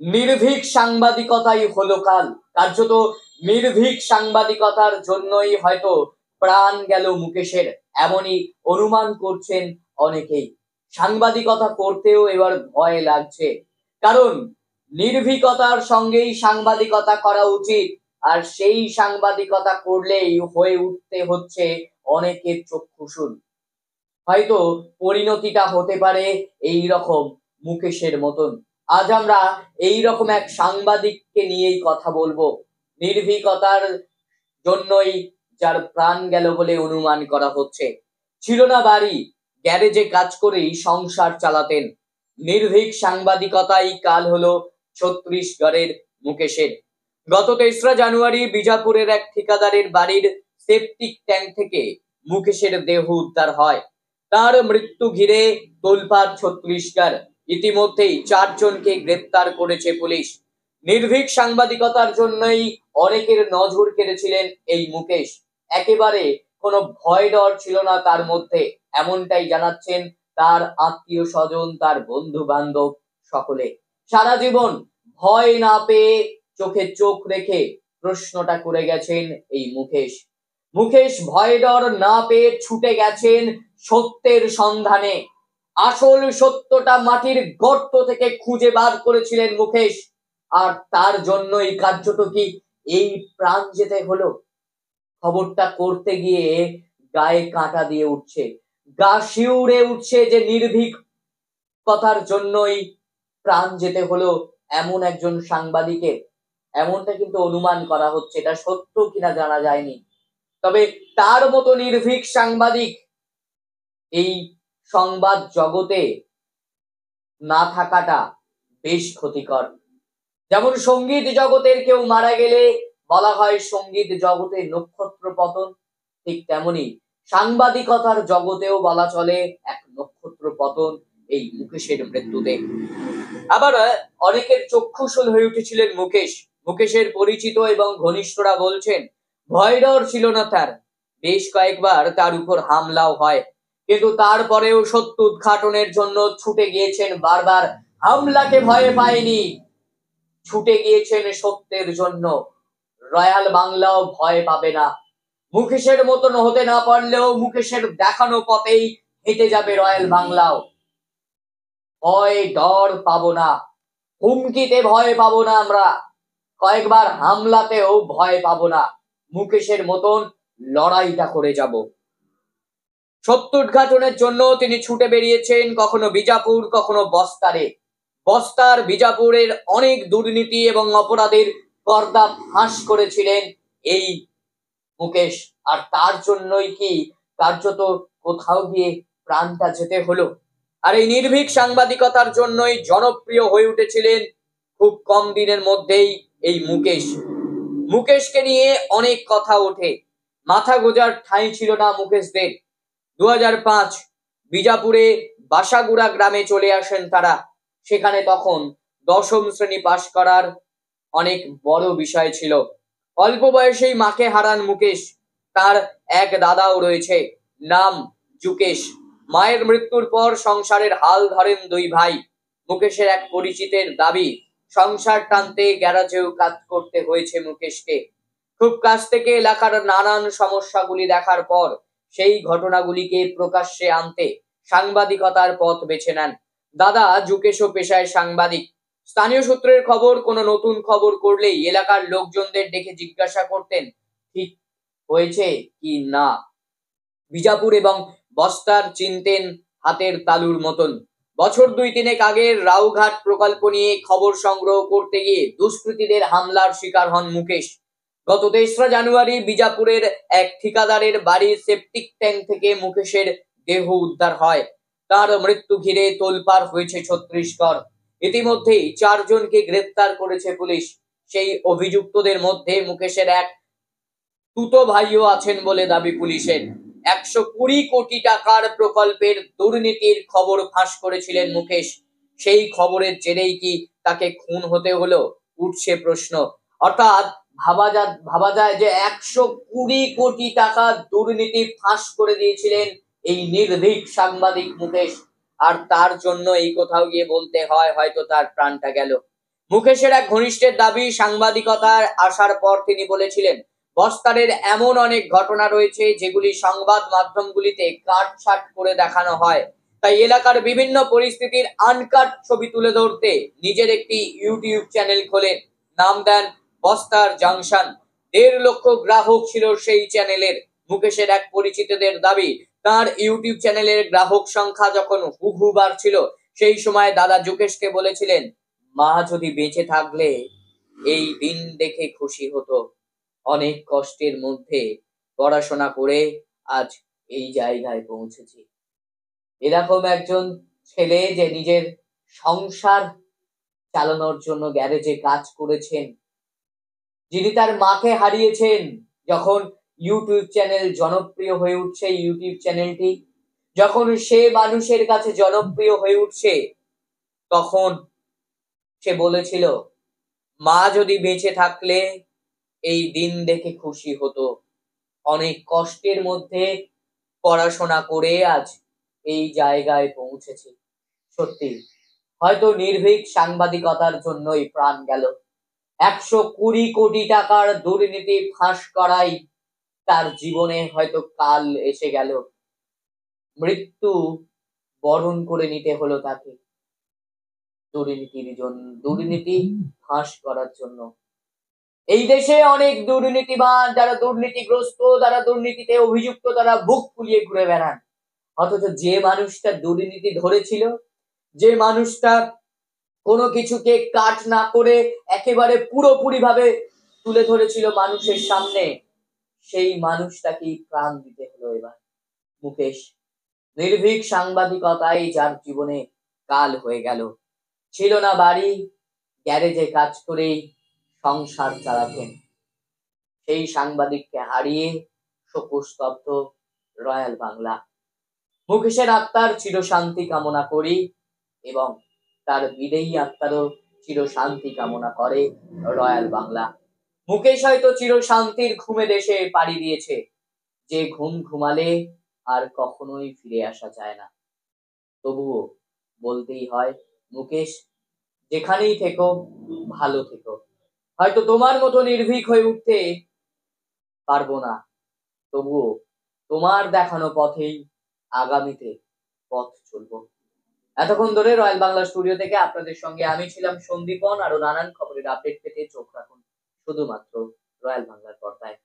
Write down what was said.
নির্ভীক সাংবাদিকতাই হলো কাল। কার্যত নির্ভীক সাংবাদিকতার জন্যই হয়তো প্রাণ গেল মুকেশের, এমনই অনুমান করছেন অনেকেই। সাংবাদিকতা করতেও এবার ভয় লাগছে, কারণ নির্ভীকতার সঙ্গেই সাংবাদিকতা করা উচিত, আর সেই সাংবাদিকতা করলেই হয়ে উঠতে হচ্ছে অনেকের চক্ষুশূল। হয়তো পরিণতিটা হতে পারে এই রকম মুকেশের মতন। আজ আমরা এই রকম এক সাংবাদিককে নিয়েই কথা বলবো, নির্ভীকতার জন্যই যার প্রাণ গেল বলে অনুমান করা হচ্ছে। ছিল না বাড়ি, গ্যারেজে কাজ করেই সংসার চালাতেন। নির্ভীক সাংবাদিকতাই কাল হলো ছত্রিশগড়ের মুকেশের। গত ৩রা জানুয়ারি বিজাপুরের এক ঠিকাদারের বাড়ির সেপটিক ট্যাঙ্ক থেকে মুকেশের দেহ উদ্ধার হয়। তার মৃত্যু ঘিরে তোলপাড় ছত্রিশগড়। ইতিমধ্যেই 4 জনকে গ্রেপ্তার করেছে পুলিশ। নির্ভীক সাংবাদিকতার জন্যই অনেকের নজর কেড়েছিলেন এই মুকেশ। একেবারে কোনো ভয় ডর ছিল না তার মধ্যে, এমনটাই জানাচ্ছেন তার আত্মীয় স্বজন, তার বন্ধু বান্ধব সকলে। সারা জীবন ভয় না পেয়ে চোখে চোখ রেখে প্রশ্নটা করে গেছেন এই মুকেশ। মুকেশ ভয় ডর না পেয়ে ছুটে গেছেন সত্যের সন্ধানে। আসল সত্যটা মাটির গর্ত থেকে খুঁজে বার করেছিলেন মুকেশ, আর তার জন্যই কার্যত কি এই প্রাণ যেতে হলো। খবরটা করতে গিয়ে গায়ে কাঁটা দিয়ে উঠছে, গা শিউরে উঠছে যে নির্ভীক কথার জন্যই প্রাণ যেতে হলো এমন একজন সাংবাদিকের। এমনটা কিন্তু অনুমান করা হচ্ছে, এটা সত্য কিনা জানা যায়নি। তবে তার মতো নির্ভীক সাংবাদিক এই সংবাদ জগতে না থাকাটা বেশ ক্ষতিকর। যেমন সঙ্গীত জগতের কেউ মারা গেলে বলা হয় সঙ্গীত জগতে নক্ষত্র পতন, ঠিক তেমনি সাংবাদিকতার জগতেও বলা চলে এক নক্ষত্র পতন এই মুকেশের মৃত্যুতে। আবার অনেকের চক্ষুশূল হয়ে উঠেছিলেন মুকেশ। মুকেশের পরিচিত এবং ঘনিষ্ঠরা বলছেন ভয় ডর ছিল না তার। বেশ কয়েকবার তার উপর হামলাও হয়, কিন্তু তারপরেও সত্য উদ্ঘাটনের জন্য ছুটে গিয়েছেন বারবার। হামলাকে ভয় পায়নি, ছুটে গিয়েছেন সত্যের জন্য। রয়্যাল বাংলাও ভয় পাবে না। মুকেশের মতন হতে না পারলেও মুকেশের দেখানো পথেই হেঁটে যাবে রয়্যাল বাংলাও। ভয় ডর পাবো না, হুমকিতে ভয় পাবো না আমরা, কয়েকবার হামলাতেও ভয় পাবো না। মুকেশের মতন লড়াইটা করে যাব। সত্য উদ্ঘাটনের জন্য তিনি ছুটে বেরিয়েছেন কখনো বিজাপুর, কখনো বস্তারে। বস্তার বিজাপুরের অনেক দুর্নীতি এবং অপরাধের পর্দা ফাঁস করেছিলেন এই মুকেশ, আর তার জন্যই কি কার্যত কোথাও গিয়ে প্রাণটা যেতে হলো। আর এই নির্ভীক সাংবাদিকতার জন্যই জনপ্রিয় হয়ে উঠেছিলেন খুব কম দিনের মধ্যেই এই মুকেশ। মুকেশকে নিয়ে অনেক কথা ওঠে, মাথা গোজার ঠাঁই ছিল না মুকেশদের। 2005 বিজাপুরে বাসাগুড়া গ্রামে চলে আসেন তারা। সেখানে তখন 10ম শ্রেণী পাশ করার অনেক বড় বিষয় ছিল। অল্প বয়সেই মাকে হারান মুকেশ। তার এক দাদাও রয়েছে, নাম যুকেশ। মায়ের মৃত্যুর পর সংসারের হাল ধরেন 2 ভাই। মুকেশের এক পরিচিতের দাবি সংসার টানতে গ্যারাজেও কাজ করতে হয়েছে মুকেশকে। খুব কাছ থেকে এলাকার নানান সমস্যাগুলি দেখার পর সেই ঘটনাগুলিকে প্রকাশ্যে আনতে সাংবাদিকতার পথ বেছে নেন। দাদা যুকেশও পেশায় সাংবাদিক। স্থানীয় সূত্রের খবর, কোনো নতুন খবর করলেই এলাকার লোকজনদের ডেকে জিজ্ঞাসা করতেন ঠিক হয়েছে কি না। বিজাপুর এবং বস্তার চিনতেন হাতের তালুর মতন। বছর 2-3 আগের রাউঘাট প্রকল্প নিয়ে খবর সংগ্রহ করতে গিয়ে দুষ্কৃতীদের হামলার শিকার হন মুকেশ। গত 3রা জানুয়ারি বিজাপুরের এক ঠিকাদারের বাড়ির সেপটিক ট্যাঙ্ক থেকে মুকেশের দেহ উদ্ধার হয়। তার মৃত্যু ঘিরে তোলপাড় হয়েছে ছত্রিশগড়। ইতিমধ্যেই 4 জনকে গ্রেপ্তার করেছে পুলিশ। সেই অভিযুক্তদের মধ্যে মুকেশের এক তুতো ভাইও আছেন বলে দাবি পুলিশের। 120 কোটি টাকার প্রকল্পের দুর্নীতির খবর ফাঁস করেছিলেন মুকেশ। সেই খবরের জেরেই কি তাকে খুন হতে হলো, উঠছে প্রশ্ন। অর্থাৎ ভাবা যায় যে 120 কোটি টাকা দুর্নীতি ফাঁস করে দিয়েছিলেন এই নির্ভীক সাংবাদিক মুকেশ, আর তার জন্য এই কোথাও গিয়ে বলতে হয় হয়তো তার প্রাণটা গেল। মুকেশের এক ঘনিষ্ঠের দাবি, সাংবাদিকতার আসার পর তিনি বলেছিলেন, বস্তারের এমন অনেক ঘটনা রয়েছে যেগুলি সংবাদ মাধ্যমগুলিতে কাটছাট করে দেখানো হয়। তাই এলাকার বিভিন্ন পরিস্থিতির আনকাট ছবি তুলে ধরতে নিজের একটি ইউটিউব চ্যানেল খোলেন। নাম দেন বস্তার জাংশন। 1.5 লক্ষ গ্রাহক ছিল সেই চ্যানেলের। মুকেশের এক পরিচিতদের দাবি, তার ইউটিউব চ্যানেলের গ্রাহক সংখ্যা যখন হুহু বাড়ছিল, সেই সময় দাদা যুকেশকে বলেছিলেন, মা যদি বেঁচে থাকলে এই দিন দেখে খুশি হতো। অনেক কষ্টের মধ্যে পড়াশোনা করে আজ এই জায়গায় পৌঁছেছি। এরকম একজন ছেলে যে নিজের সংসার চালানোর জন্য গ্যারেজে কাজ করেছেন, যিনি তার মাকে হারিয়েছেন যখন ইউটিউব চ্যানেল জনপ্রিয় হয়ে উঠছে, ইউটিউব চ্যানেলটি যখন সে মানুষের কাছে জনপ্রিয় হয়ে উঠছে, তখন সে বলেছিল, মা যদি বেঁচে থাকলে এই দিন দেখে খুশি হতো। অনেক কষ্টের মধ্যে পড়াশোনা করে আজ এই জায়গায় পৌঁছেছি। সত্যি, হয়তো নির্ভীক সাংবাদিকতার জন্যই প্রাণ গেল। 120 কোটি টাকার দুর্নীতি ফাঁস করাই তার জীবনে হয়তো কাল এসে গেল। মৃত্যু বরণ করে নিতে হলো তাকে দুর্নীতি ফাঁস করার জন্য। এই দেশে অনেক দুর্নীতিবান, যারা দুর্নীতিগ্রস্ত, যারা দুর্নীতিতে অভিযুক্ত, তারা বুক ফুলিয়ে ঘুরে বেড়ান। অথচ যে মানুষটা দুর্নীতি ধরেছিল, যে মানুষটা কোনো কিছুকে কাট না করে একেবারে পুরোপুরি ভাবে তুলে ধরেছিল মানুষের সামনে, সেই মানুষটাকেই প্রাণ দিতে হলো এবার। মুকেশ নির্ভীক সাংবাদিকতাই যার জীবনে কাল হয়ে গেল। ছিল না বাড়ি, গ্যারেজে কাজ করেই সংসার চালাতেন। সেই সাংবাদিককে হারিয়ে শোকস্তব্ধ রয়্যাল বাংলা। মুকেশের আত্মার চিরশান্তি কামনা করি এবং তার বিদেয়ী আত্মারও চিরশান্তি কামনা করে রয়্যাল বাংলা। মুকেশ হয়তো চিরশান্তির ঘুমে দেশে পাড়ি দিয়েছে, যে ঘুম ঘুমালে আর কখনোই ফিরে আসা যায় না। তবুও বলতেই হয়, মুকেশ যেখানেই থেকো ভালো থেকো। হয়তো তোমার মতো নির্ভীক হয়ে উঠতে পারবো না, তবুও তোমার দেখানো পথেই আগামীতে পথ চলবো। এতক্ষণ ধরে রয়্যাল বাংলা স্টুডিও থেকে আপনাদের সঙ্গে আমি ছিলাম সন্দীপন। আরো নানান খবরের আপডেট পেতে চোখ রাখুন শুধুমাত্র রয়্যাল বাংলার পর্দায়।